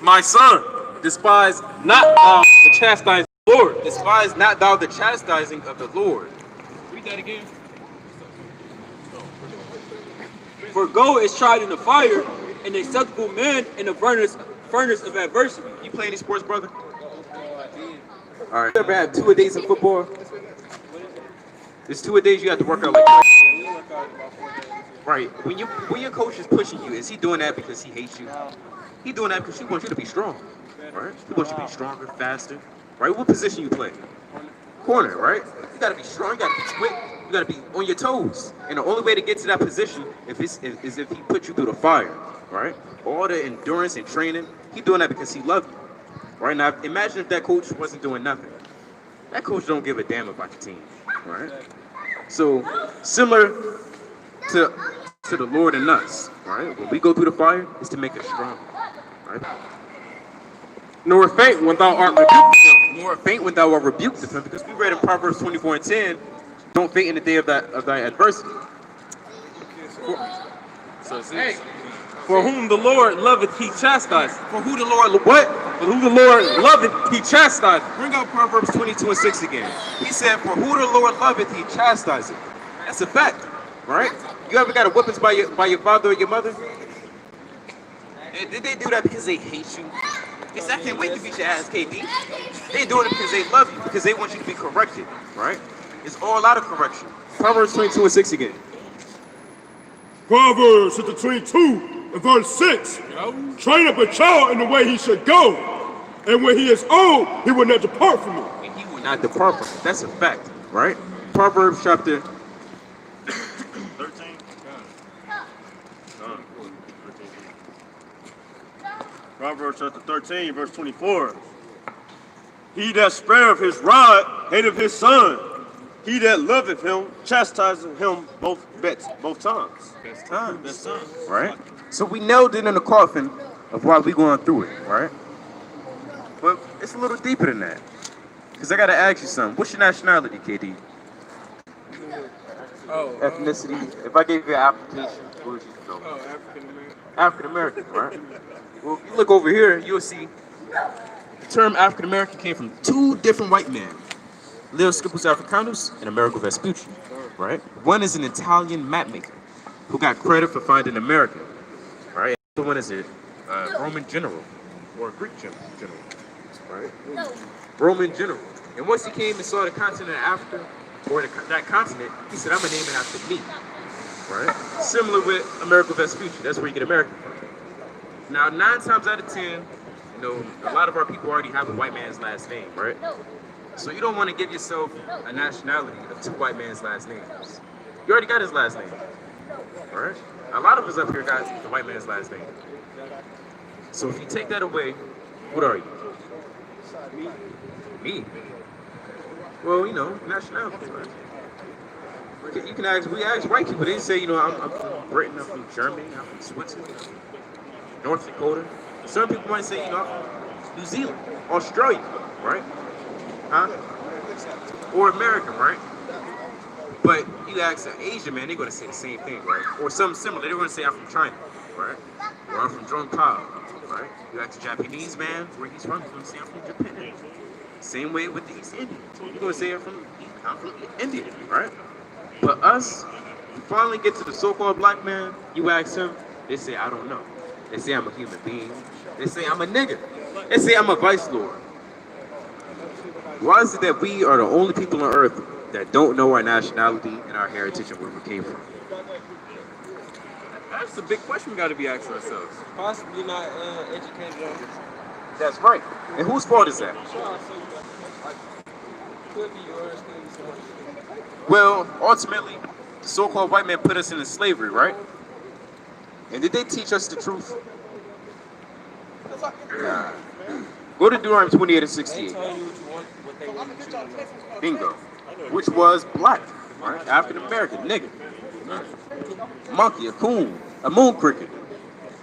My son, despise not thou the chastising of the Lord. Despise not thou the chastising of the Lord. Read that again. For gold is tried in the fire, and acceptable man in the furnace of adversity. You play any sports, brother? All right. You ever have 2-a-days in football? There's 2-a-days you have to work out like that. Right. When your coach is pushing you, is he doing that because he hates you? He doing that because he wants you to be strong. Right? He wants you to be stronger, faster. Right? What position you play? Corner, right? You gotta be strong, you gotta be quick, you gotta be on your toes. And the only way to get to that position is if he put you through the fire, right? All the endurance and training, he doing that because he loves you. Right? Now imagine if that coach wasn't doing nothing. That coach don't give a damn about your team. Right? So similar to the Lord and us, right? When we go through the fire, it's to make us stronger. Right? Nor faint when thou art rebuked him. Nor faint when thou art rebuked of him, because we read in Proverbs 24:10, don't faint in the day of thy adversity. So it says, for whom the Lord loveth, he chastiseth. For who the Lord what? For whom the Lord loveth, he chastiseth. Bring out Proverbs 22:6 again. He said, for who the Lord loveth, he chastiseth. That's a fact, right? You ever got a whippings by your father or your mother? Did they do that because they hate you? They said, I can't wait to beat your ass, KD. They doing it because they love you, because they want you to be corrected, right? It's all out of correction. Proverbs 22:6 again. Proverbs chapter 22 and verse 6. Train up a child in the way he should go, and when he is old, he will not depart from it. And he will not depart from it. That's a fact, right? Proverbs chapter 13. Proverbs chapter 13, verse 24. He that spareth his rod hateth his son. He that loveth him chastiseth him both times. best times, right? So we nailed it in the coffin of why we going through it, right? But it's a little deeper than that. Because I got to ask you something. What's your nationality, KD? Ethnicity. If I gave you an application, what would you know? African American, right? Well, if you look over here, you'll see the term African American came from two different white men, Leo Scipus Africanus and Amerigo Vespucci, right? One is an Italian map maker who got credit for finding America, right? The other one is a Roman general or a Greek general, right? Roman general. And once he came and saw the continent of Africa, or that continent, he said, I'm going to name it after me, right? Similar with Amerigo Vespucci. That's where you get American from. Now, 9 times out of 10, you know, a lot of our people already have a white man's last name, right? So you don't want to give yourself a nationality of 2 white man's last names. You already got his last name, right? A lot of us up here got the white man's last name. So if you take that away, what are you? Me. Well, you know, nationality, right? You can ask, we ask white people, they say, you know, I'm from Britain, I'm from Germany, I'm from Switzerland, North Dakota. Some people might say, you know, I'm from New Zealand, Australia, right? Huh? Or American, right? But you ask an Asian man, they're going to say the same thing, right? Or something similar. They're going to say, I'm from China, right? Or I'm from Drone-Pao, right? You ask a Japanese man where he's from, he's going to say, I'm from Japan. Same way with the East Indians. You're going to say, I'm from India, right? But us, you finally get to the so-called black man, you ask him, they say, I don't know. They say I'm a human being. They say I'm a nigga. They say I'm a vice lord. Why is it that we are the only people on earth that don't know our nationality and our heritage and where we came from? That's a big question we got to be asking ourselves. Possibly not educated on this. That's right. And whose fault is that? Could be yours, could be someone. Well, ultimately, the so-called white man put us into slavery, right? And did they teach us the truth? Nah. Go to Deuteronomy 28 and 68. Bingo. Which was black, right? African American, nigga. Monkey, a coon, a moon cricket.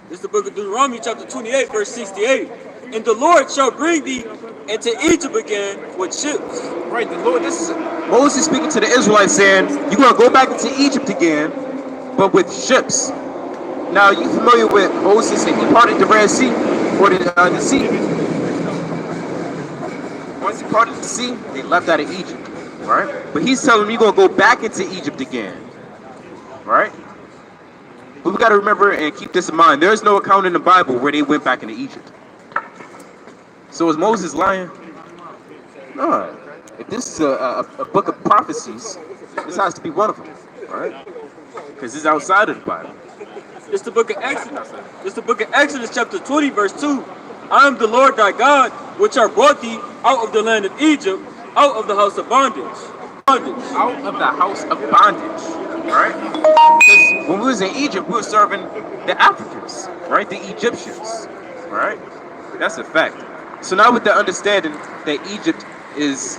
This is the book of Deuteronomy, chapter 28, verse 68. And the Lord shall bring thee into Egypt again with ships. Right, the Lord, this is Moses speaking to the Israelites saying, you're going to go back into Egypt again, but with ships. Now, you familiar with Moses and he parted the Red Sea? parted the sea. Once he parted the sea, they left out of Egypt, right? But he's telling them you're going to go back into Egypt again, right? But we got to remember and keep this in mind. There's no account in the Bible where they went back into Egypt. So is Moses lying? No. If this is a book of prophecies, this has to be one of them, right? Because it's outside of the Bible. It's the book of Exodus. It's the book of Exodus chapter 20 verse 2. I am the Lord thy God, which are brought thee out of the land of Egypt, out of the house of bondage. Out of the house of bondage, right? Because when we was in Egypt, we were serving the Africans, right? The Egyptians, right? That's a fact. So now with the understanding that Egypt is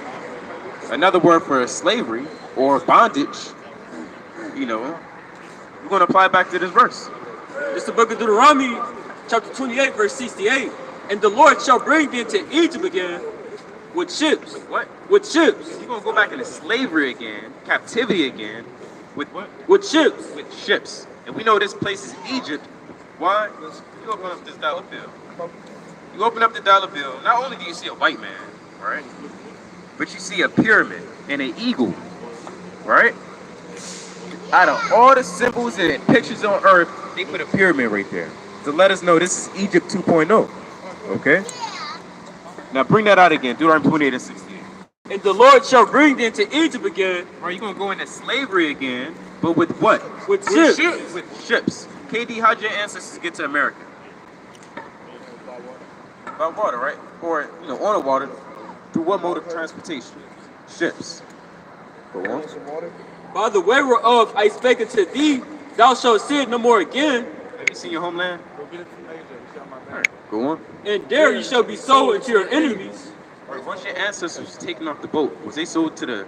another word for slavery or bondage, you know, we're going to apply it back to this verse. It's the book of Deuteronomy chapter 28 verse 68. And the Lord shall bring thee into Egypt again with ships. With what? With ships. You're going to go back into slavery again, captivity again, with what? With ships. With ships. And we know this place is Egypt. Why? You open up this dollar bill. You open up the dollar bill, not only do you see a white man, right? But you see a pyramid and an eagle, right? Out of all the symbols and pictures on earth, they put a pyramid right there to let us know this is Egypt 2.0. Okay? Now bring that out again, Deuteronomy 28 and 68. And the Lord shall bring thee into Egypt again. Are you going to go into slavery again, but with what? With ships. With ships. KD, how'd your ancestors get to America? By water, right? Or, you know, on the water. Through what mode of transportation? Ships. Go on. By the way whereof I spake unto thee, thou shalt see it no more again. Have you seen your homeland? Alright, go on. And there you shall be sold unto your enemies. Alright, once your ancestors was taken off the boat, was they sold to the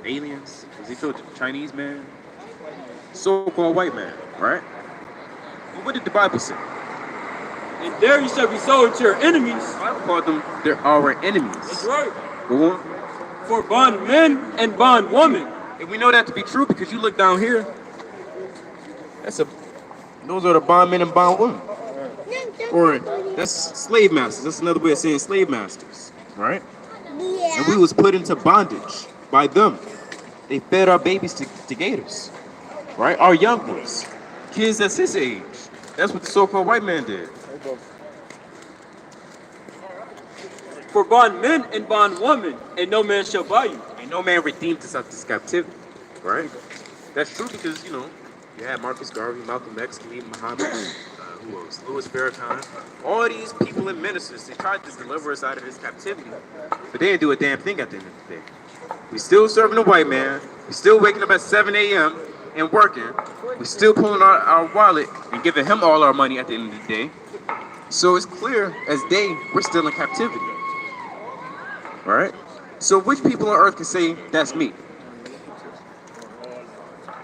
aliens? Was they sold to the Chinese man? So-called white man, right? Well, what did the Bible say? And there you shall be sold to your enemies. The Bible called them, they're our enemies. That's right. Go on. For bondmen and bondwomen. And we know that to be true because you look down here. Those are the bondmen and bondwomen. Or that's slave masters. That's another way of saying slave masters, right? Yeah. And we was put into bondage by them. They fed our babies to gators, right? Our young ones, kids that's his age. That's what the so-called white man did. For bondmen and bondwomen, and no man shall buy you. And no man redeemed us out of this captivity, right? That's true because, you know, you had Marcus Garvey, Malcolm X, Khalid Muhammad, who else? Louis Farrakhan. All these people and ministers, they tried to deliver us out of this captivity, but they didn't do a damn thing at the end of the day. We still serving the white man. We still waking up at 7 a.m. and working. We still pulling our wallet and giving him all our money at the end of the day. So it's clear as day, we're still in captivity. All right? So which people on earth can say, that's me?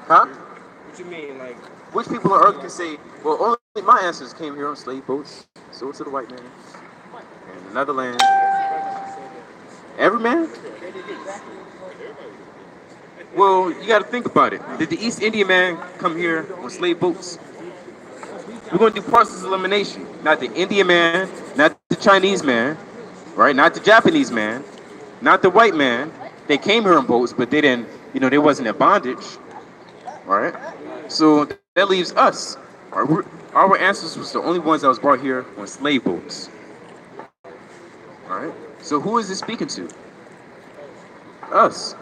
Huh? What you mean, like? Which people on earth can say, well, only my ancestors came here on slave boats, sold to the white man, and another land. Every man? Well, you got to think about it. Did the East Indian man come here on slave boats? We're going to do process elimination. Not the Indian man, not the Chinese man, right? Not the Japanese man, not the white man. They came here on boats, but they didn't, you know, they wasn't in bondage, right? So that leaves us. Our ancestors was the only ones that was brought here on slave boats, all right? So who is it speaking to? Us.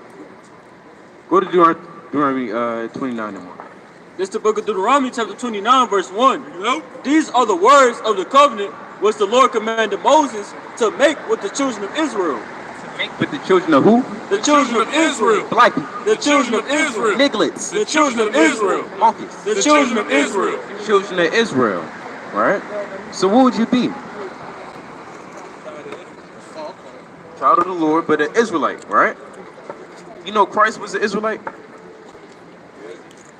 Go to Deuteronomy 29 and 1. This is the book of Deuteronomy chapter 29 verse 1. Nope. These are the words of the covenant which the Lord commanded Moses to make with the children of Israel. To make with the children of who? The children of Israel. Black people. The children of Israel. Nigglets. The children of Israel. Monkeys. The children of Israel. Children of Israel. Right? So what would you be? Child of the Lord, but an Israelite, right? You know Christ was an Israelite?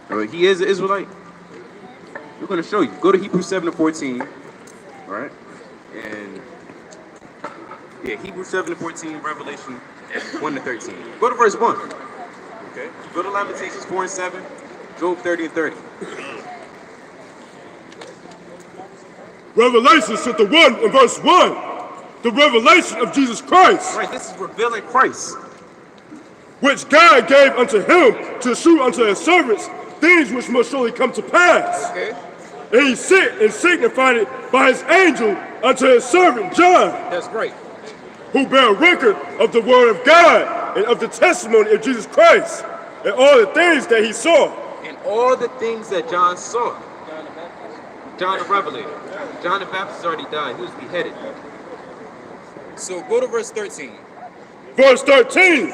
Or he is an Israelite? We're going to show you. Go to Hebrews 7 and 14. Right? And yeah, Hebrews 7 and 14, Revelation 1 to 13. Go to verse 1. Okay? Go to Lamentations 4 and 7, Job 30 and 30. Revelation chapter 1 and verse 1. The revelation of Jesus Christ, Right, this is revealing Christ. which God gave unto him to shew unto his servants things which must surely come to pass. Okay. And he sent and signified it by his angel unto his servant John, That's right. who bare record of the word of God and of the testimony of Jesus Christ, and all the things that he saw. And all the things that John saw. John the Revelator. John the Baptist already died. He was beheaded. So go to verse 13. Verse 13,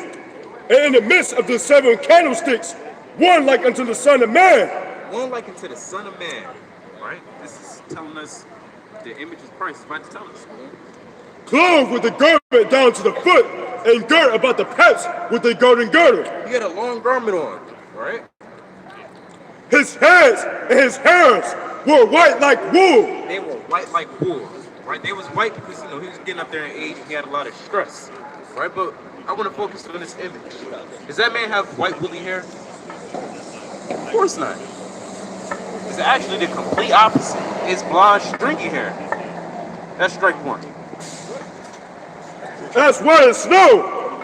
and in the midst of the 7 candlesticks, one like unto the Son of Man. One like unto the Son of Man. Right? This is telling us the image of Christ is about to tell us. Clothed with a garment down to the foot, and girt about the paps with a golden girdle. He had a long garment on. Right? His hands and his hairs were white like wool. They were white like wool. Right? They was white because he was getting up there in age and he had a lot of stress. Right? But I want to focus on this image. Does that man have white woolly hair? Of course not. It's actually the complete opposite. It's blonde, stringy hair. That's strike one. As white as snow,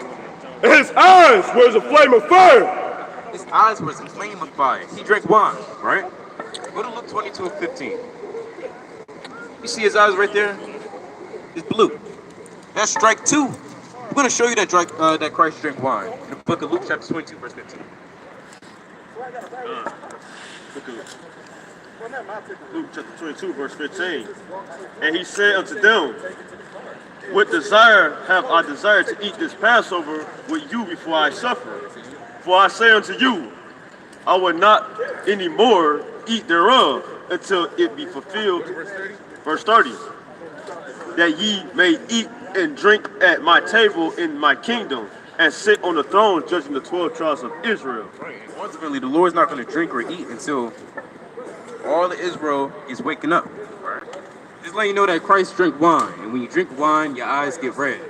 and his eyes were as a flame of fire. His eyes was a flame of fire. He drank wine, right? Go to Luke 22 and 15. You see his eyes right there? It's blue. That's strike two. I'm going to show you that Christ drank wine in the book of Luke chapter 22, verse 15. Luke chapter 22, verse 15. And he said unto them, with desire have I desired to eat this Passover with you before I suffer. For I say unto you, I will not any more eat thereof until it be fulfilled. Verse 30. That ye may eat and drink at my table in my kingdom, and sit on the throne judging the 12 tribes of Israel. Right. Ultimately, the Lord's not going to drink or eat until all of Israel is waking up. Right? Just letting you know that Christ drank wine, and when you drink wine, your eyes get red.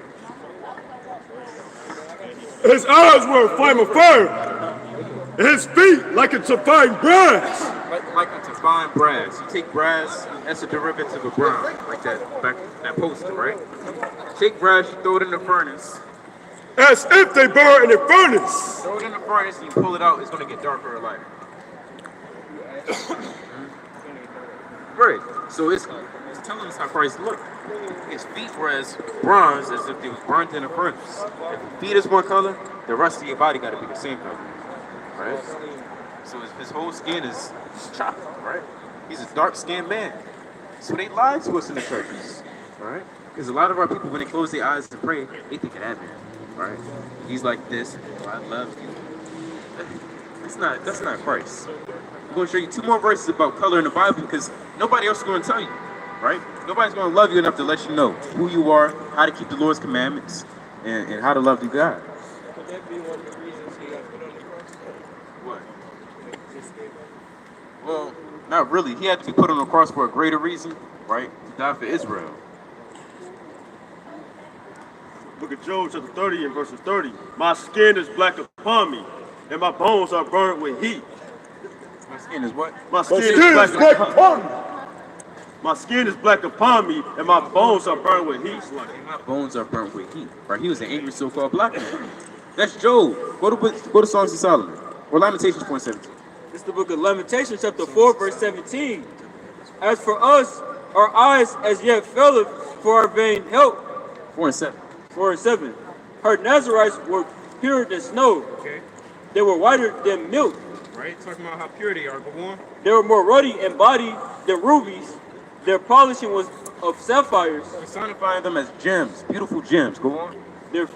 His eyes were a flame of fire, and his feet like unto fine brass. Like unto fine brass. You take brass, that's a derivative of brown, like that poster, right? Take brass, you throw it in the furnace. As if they burn in a furnace. Throw it in the furnace and you pull it out, it's going to get darker or lighter. Right. So it's telling us how Christ looked. His feet were as bronze as if they was burnt in a furnace. If your feet is one color, the rest of your body got to be the same color. Right? So his whole skin is chocolate, right? He's a dark-skinned man. So they lied to us in the churches, right? Because a lot of our people, when they close their eyes to pray, they think of that man, right? He's like this, I love you. That's not Christ. I'm going to show you 2 more verses about color in the Bible because nobody else is going to tell you, right? Nobody's going to love you enough to let you know who you are, how to keep the Lord's commandments, and how to love you God. Could that be one of the reasons he got put on the cross? What? Well, not really. He had to be put on the cross for a greater reason, right? To die for Israel. Book of Job chapter 30 and verses 30. My skin is black upon me, and my bones are burned with heat. My skin is what? My skin is black upon me. My skin is black upon me, and my bones are burned with heat. My bones are burnt with heat. Right? He was an angry so-called black man. That's Job. Go to Songs of Solomon. Or Lamentations 4:17. It's the book of Lamentations, chapter 4, verse 17. As for us, our eyes as yet faileth for our vain help. 4 and 7. 4 and 7. Her Nazarites were purer than snow. Okay. They were whiter than milk. Right? Talking about how pure they are. Go on. They were more ruddy in body than rubies. Their polishing was of sapphires. Personifying them as gems. Beautiful gems. Go on. Their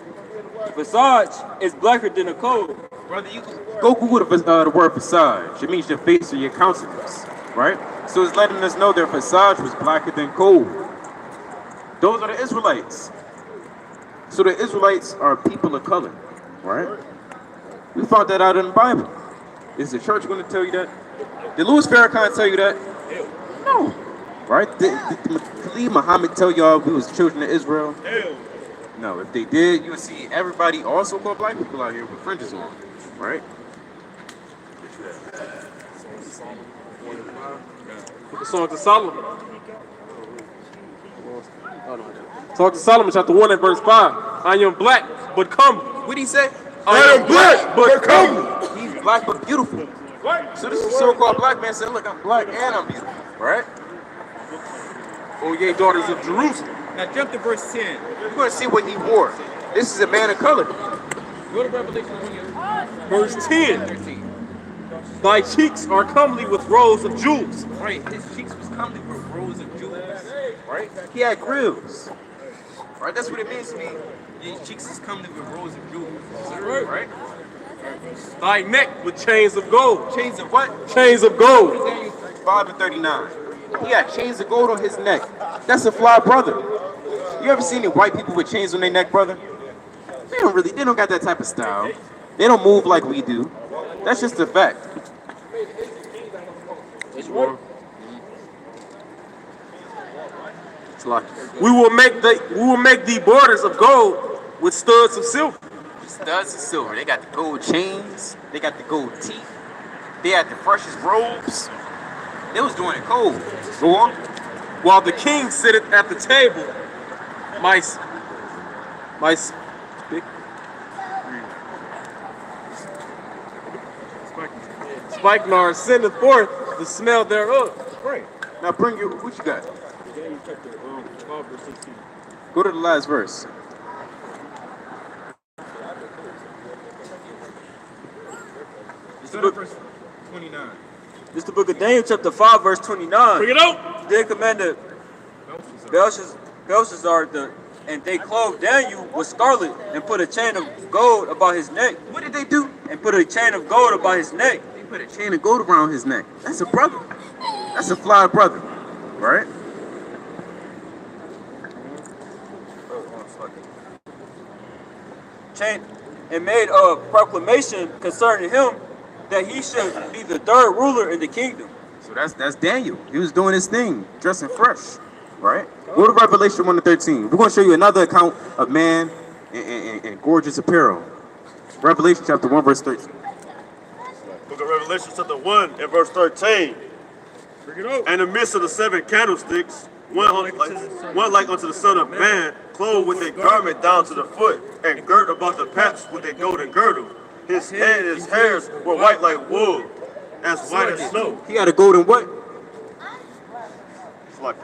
visage is blacker than a coal. Brother, you go Google the word visage. It means your face or your countenance, right? So it's letting us know their visage was blacker than coal. Those are the Israelites. So the Israelites are people of color, right? We found that out in the Bible. Is the church going to tell you that? Did Louis Farrakhan tell you that? No. Right? Did Khalid Muhammad tell y'all we was children of Israel? No. If they did, you would see everybody, also called black people out here with fringes on, right? The Songs of Solomon. Talk to Solomon chapter 1 and verse 5. I am black, but come. What did he say? I am black, but come. He's black but beautiful. So this is so-called black man saying, look, I'm black and I'm beautiful, right? O ye daughters of Jerusalem. Now jump to verse 10. You're going to see what he wore. This is a man of color. Go to Revelation 20. Verse 10. Thy cheeks are comely with rows of jewels. Right, his cheeks was comely with rows of jewels. Right? He had grills. Right, that's what it means to me. His cheeks is comely with rows of jewels. Right? Thy neck with chains of gold. Chains of what? Chains of gold. 5 and 39. He had chains of gold on his neck. That's a fly brother. You ever seen any white people with chains on their neck, brother? They don't got that type of style. They don't move like we do. That's just a fact. It's lucky. We will make the borders of gold with studs of silver. Studs of silver. They got the gold chains. They got the gold teeth. They had the freshest robes. They was doing it cold. Go on. While the king sitteth at the table, my spikenard sendeth forth the smell thereof. Right. Now bring your, what you got? Go to the last verse. This is verse 29. This is the book of Daniel, chapter 5, verse 29. Bring it out. They commanded Belshazzar, and they clothed Daniel with scarlet and put a chain of gold about his neck. What did they do? And put a chain of gold about his neck. They put a chain of gold around his neck. That's a brother. That's a fly brother. Right? Chain and made a proclamation concerning him that he should be the third ruler in the kingdom. So that's Daniel. He was doing his thing, dressing fresh. Right? Go to Revelation 1 to 13. We're going to show you another account of man in gorgeous apparel. Revelation chapter 1, verse 13. Book of Revelation chapter 1 and verse 13. Bring it out. And in the midst of the 7 candlesticks, one like unto the Son of Man, clothed with a garment down to the foot, and girt about the paps with a golden girdle. His head and his hairs were white like wool, as white as snow. He had a golden what? It's like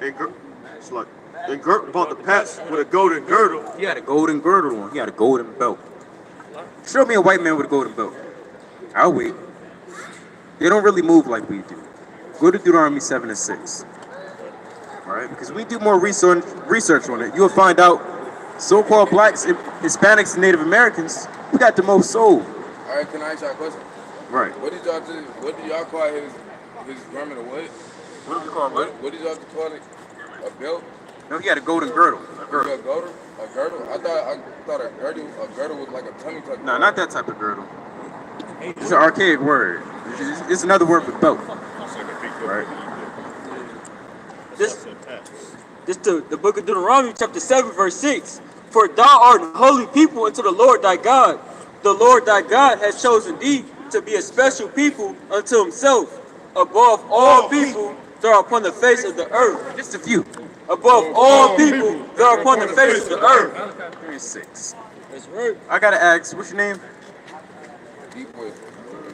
and girt about the paps with a golden girdle. He had a golden girdle on. He had a golden belt. Show me a white man with a golden belt. I'll wait. They don't really move like we do. Go to Deuteronomy 7 and 6. All right, because we do more research on it. You'll find out so-called blacks, Hispanics, and Native Americans, we got the most soul. All right, can I ask y'all a question? Right. What did y'all do? What did y'all call his garment or what? What do we call it? What did y'all call it? A belt? No, he had a golden girdle. A girdle. A girdle? A girdle? I thought a girdle was like a tummy tuck. No, not that type of girdle. It's an archaic word. It's another word for belt. Right. This the book of Deuteronomy, chapter 7, verse 6. For thou art a holy people unto the Lord thy God. The Lord thy God has chosen thee to be a special people unto himself, above all people that are upon the face of the earth. Just a few. Above all people that are upon the face of the earth. 3 and 6. That's right. I gotta ask, what's your name? D-boy.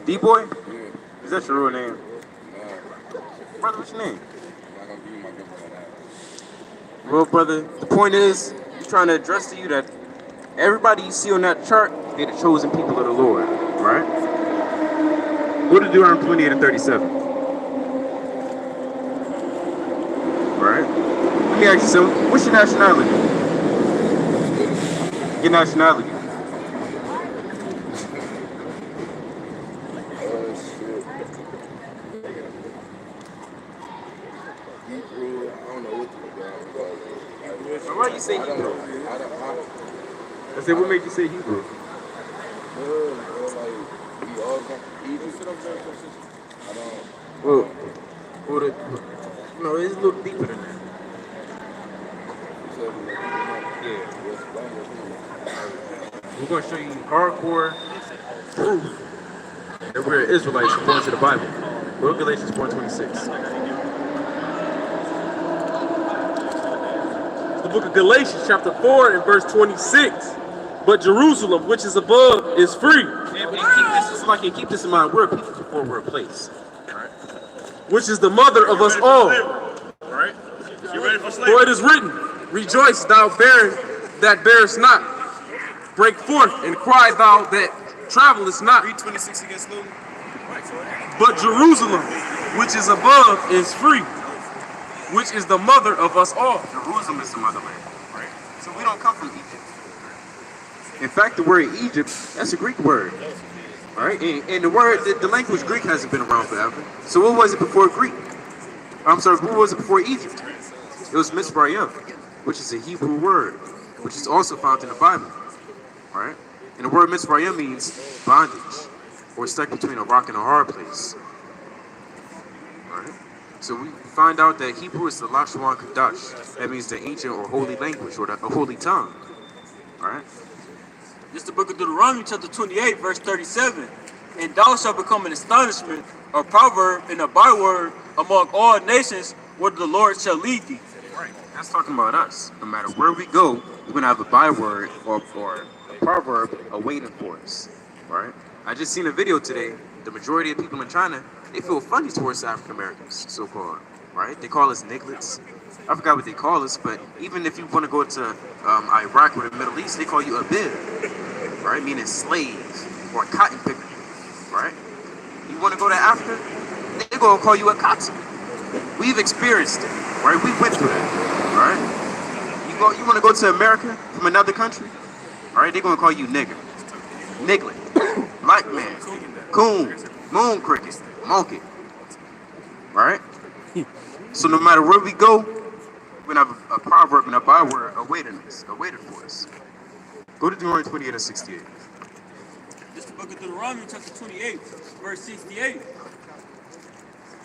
D-boy? Yeah. Is that your real name? Nah, Brother, what's your name? I'm not gonna give you my girlfriend on that. Well, brother, the point is, he's trying to address to you that everybody you see on that chart, they're the chosen people of the Lord, right? Go to Deuteronomy 28 and 37. Right? Let me ask you something. What's your nationality? Your nationality. Shit. Hebrew, I don't know what to do. Why do you say Hebrew? I said, what made you say Hebrew? Like, we all come from Egypt. I don't. Well, no, it's a little deeper than that. Yeah. We're going to show you hardcore proof that we're Israelites according to the Bible. Go to Galatians 4:26. the book of Galatians, chapter 4, and verse 26. But Jerusalem, which is above, is free, Keep this in mind. We're a people before we're a place. which is the mother of us all. Right? You ready for slavery? For it is written, Rejoice, thou barren that bearest not. Break forth and cry, thou that travelest not. Read 26 again slowly. But Jerusalem, which is above, is free, which is the mother of us all. Jerusalem is the motherland. Right? So we don't come from Egypt. In fact, the word Egypt, that's a Greek word. All right? And the word, the language Greek hasn't been around forever. So what was it before Greek? What was it before Egypt? It was Mizraim, which is a Hebrew word, which is also found in the Bible. All right? And the word Mizraim means bondage, or stuck between a rock and a hard place. All right? So we find out that Hebrew is the Lashon Kodash. That means the ancient or holy language, or the holy tongue. All right? This is the book of Deuteronomy, chapter 28, verse 37. And thou shalt become an astonishment, a proverb, and a byword among all nations, where the Lord shall lead thee. Right. That's talking about us. No matter where we go, we're going to have a byword or a proverb awaiting for us. Right? I just seen a video today. The majority of people in China, they feel funny towards African Americans, so-called. Right? They call us nigglets. I forgot what they call us, but even if you want to go to Iraq or the Middle East, they call you a bid, right? Meaning slave or cotton picker, right? You want to go to Africa, they're going to call you a cotton. We've experienced it, right? We went through that, right? You want to go to America from another country, all right? They're going to call you nigger, niglet, black man, coon, moon cricket, monkey, right? So no matter where we go, we're going to have a proverb and a byword awaited for us. Go to Deuteronomy 28 and 68. This is the book of Deuteronomy, chapter 28, verse 68.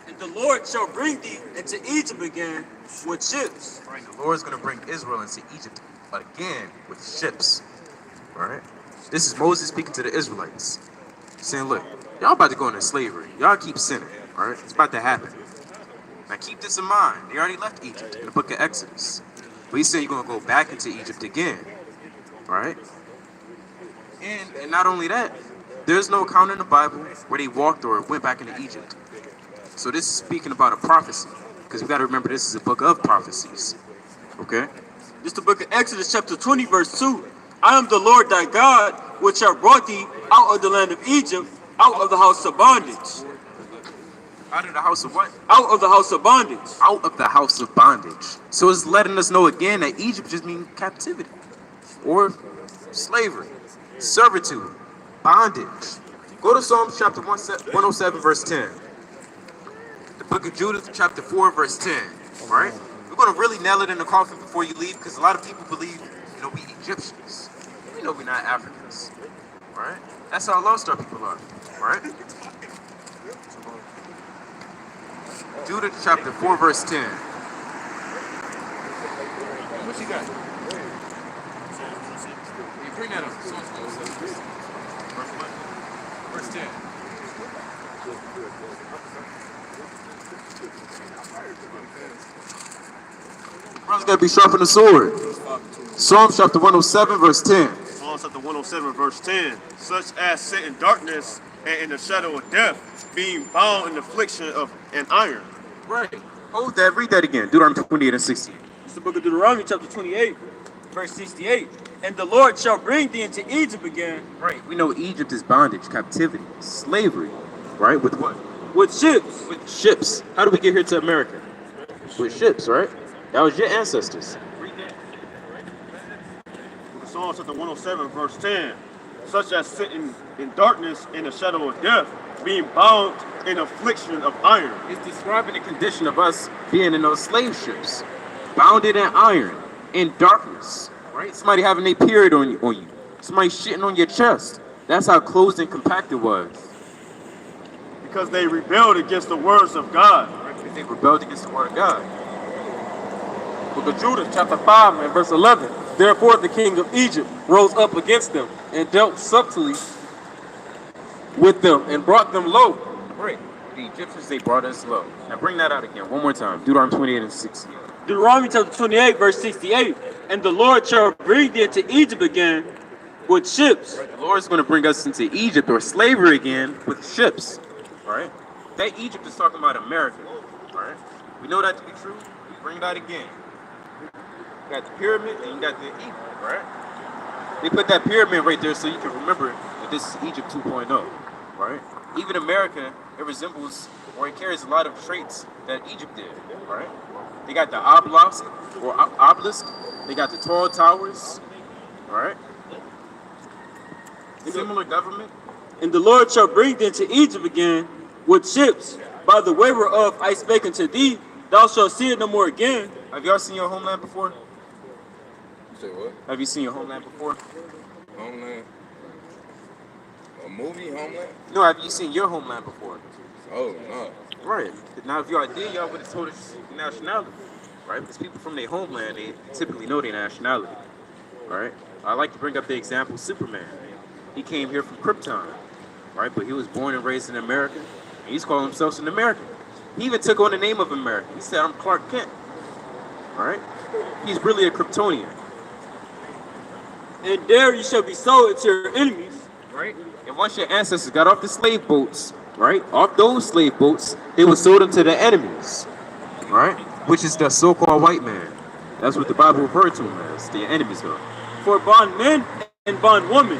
And the Lord shall bring thee into Egypt again with ships. Right, the Lord is going to bring Israel into Egypt again with ships. All right? This is Moses speaking to the Israelites, saying, look, y'all about to go into slavery. Y'all keep sinning. All right? It's about to happen. Now keep this in mind. They already left Egypt in the book of Exodus. But he said you're going to go back into Egypt again. All right? And not only that, there's no account in the Bible where they walked or went back into Egypt. So this is speaking about a prophecy. Because we got to remember this is a book of prophecies. Okay? This is the book of Exodus, chapter 20, verse 2. I am the Lord thy God, which have brought thee out of the land of Egypt, out of the house of bondage. Out of the house of what? Out of the house of bondage. Out of the house of bondage. So it's letting us know again that Egypt just means captivity. Or slavery. Servitude. Bondage. Go to Psalms chapter 107, verse 10. The book of Judith, chapter 4, verse 10. Alright? We're going to really nail it in the coffin before you leave, because a lot of people believe, we Egyptians. We know we're not Africans. Alright? That's how lost our people are. Alright? Judith chapter 4, verse 10. What you got? Hey, bring that up. Verse 10. Brother's got to be sharp in the sword. Psalms chapter 107, verse 10. Psalms chapter 107, verse 10. Such as sit in darkness and in the shadow of death, being bound in the affliction of an iron. Right. Hold that. Read that again. Deuteronomy 28 and 60. It's the book of Deuteronomy, chapter 28, verse 68. And the Lord shall bring thee into Egypt again. Right. We know Egypt is bondage, captivity, slavery. Right? With what? With ships. With ships. How did we get here to America? With ships, right? That was your ancestors. Psalms chapter 107, verse 10. Such as sitting in darkness in the shadow of death, being bound in affliction of iron. It's describing the condition of us being in those slave ships, bounded in iron, in darkness, right? Somebody having a period on you. Somebody shitting on your chest. That's how closed and compact it was. Because they rebelled against the words of God. Right? Because they rebelled against the word of God. Book of Judith, chapter 5, and verse 11. Therefore the king of Egypt rose up against them and dealt subtly with them and brought them low. Right. The Egyptians, they brought us low. Now bring that out again one more time. Deuteronomy 28 and 60. Deuteronomy chapter 28, verse 68. And the Lord shall bring thee into Egypt again with ships. The Lord is going to bring us into Egypt or slavery again with ships. All right? That Egypt is talking about America. All right? We know that to be true. We bring that again. You got the pyramid and you got the Egypt, right? They put that pyramid right there so you can remember that this is Egypt 2.0, right? Even America, it resembles or it carries a lot of traits that Egypt did, right? They got the obelisk or obelisk. They got the tall towers, all right? Similar government. And the Lord shall bring thee into Egypt again with ships. By the way whereof I spake unto thee, thou shalt see it no more again. Have y'all seen your homeland before? You say what? Have you seen your homeland before? Homeland? A movie, Homeland? No, have you seen your homeland before? Oh, no. Right. Now, if y'all did, y'all would have told us your nationality, right? Because people from their homeland, they typically know their nationality, all right? I like to bring up the example Superman. He came here from Krypton, right? But he was born and raised in America, and he's calling himself an American. He even took on the name of America. He said, I'm Clark Kent, all right? He's really a Kryptonian. And there you shall be sold into your enemies. Right? And once your ancestors got off the slave boats, right? Off those slave boats, they were sold them to the enemies, right? Which is the so-called white man. That's what the Bible referred to him as, the enemies though. For bondmen and bondwomen